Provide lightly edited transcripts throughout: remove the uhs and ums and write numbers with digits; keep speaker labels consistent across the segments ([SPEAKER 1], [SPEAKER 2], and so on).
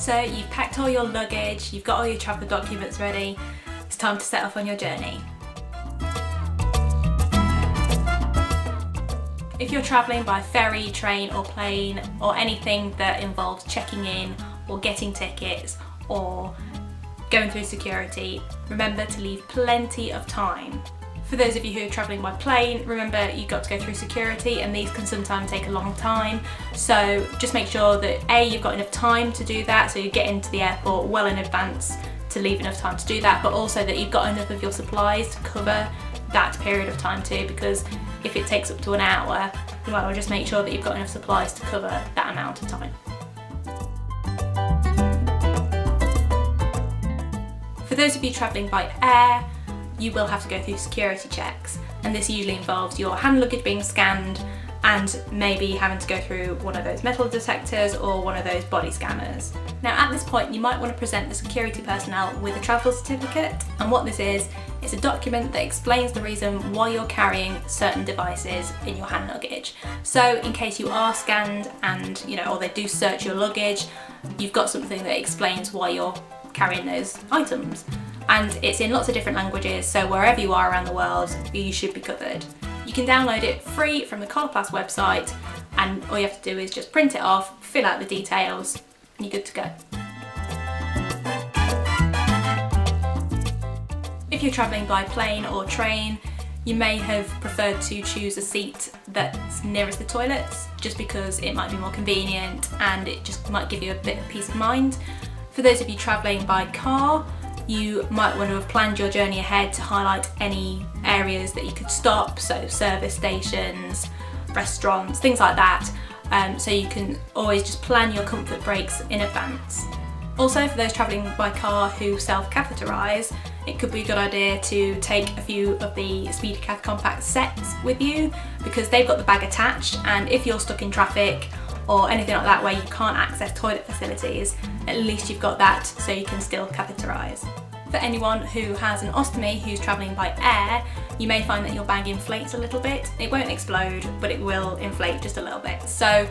[SPEAKER 1] So you've packed all your luggage, you've got all your travel documents ready, it's time to set off on your journey. If you're travelling by ferry, train or plane, or anything that involves checking in or getting tickets or going through security, remember to leave plenty of time. For those of you who are travelling by plane, remember you've got to go through security and these can sometimes take a long time. So just make sure that A, you've got enough time to do that, so you get into the airport well in advance to leave enough time to do that, but also that you've got enough of your supplies to cover that period of time too, because if it takes up to an hour, you might well just make sure that you've got enough supplies to cover that amount of time. For those of you travelling by air, you will have to go through security checks, and this usually involves your hand luggage being scanned and maybe having to go through one of those metal detectors or one of those body scanners. Now at this point you might want to present the security personnel with a travel certificate, and what this is, it's a document that explains the reason why you're carrying certain devices in your hand luggage. So in case you are scanned and or they do search your luggage, you've got something that explains why you're carrying those items. And it's in lots of different languages, so wherever you are around the world, you should be covered. You can download it free from the Coloplast website, and all you have to do is just print it off, fill out the details, and you're good to go. If you're travelling by plane or train, you may have preferred to choose a seat that's nearest the toilets, just because it might be more convenient and it just might give you a bit of peace of mind. For those of you travelling by car, you might want to have planned your journey ahead to highlight any areas that you could stop, so service stations, restaurants, things like that, so you can always just plan your comfort breaks in advance. Also, for those travelling by car who self-catheterise, it could be a good idea to take a few of the SpeediCath Compact sets with you, because they've got the bag attached, and if you're stuck in traffic or anything like that where you can't access toilet facilities, at least you've got that so you can still catheterise. For anyone who has an ostomy who's travelling by air, you may find that your bag inflates a little bit. It won't explode, but it will inflate just a little bit. So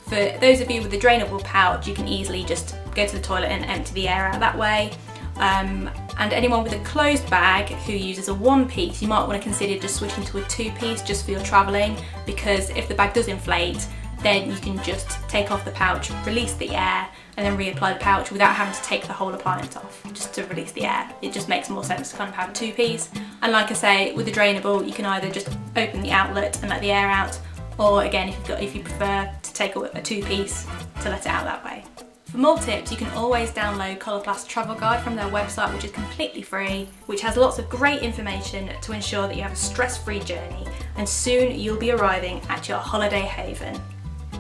[SPEAKER 1] for those of you with a drainable pouch, you can easily just go to the toilet and empty the air out that way. And anyone with a closed bag who uses a one-piece, you might want to consider just switching to a two-piece just for your travelling, because if the bag does inflate, then you can just take off the pouch, release the air, and then reapply the pouch without having to take the whole appliance off, just to release the air. It just makes more sense to kind of have a two-piece. And like I say, with the drainable, you can either just open the outlet and let the air out, or again, if you prefer to take a two-piece, to let it out that way. For more tips, you can always download Coloplast Travel Guide from their website, which is completely free, which has lots of great information to ensure that you have a stress-free journey, and soon you'll be arriving at your holiday haven.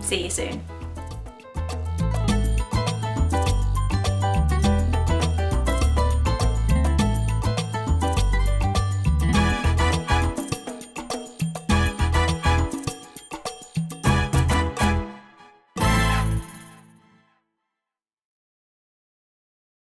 [SPEAKER 1] See you soon.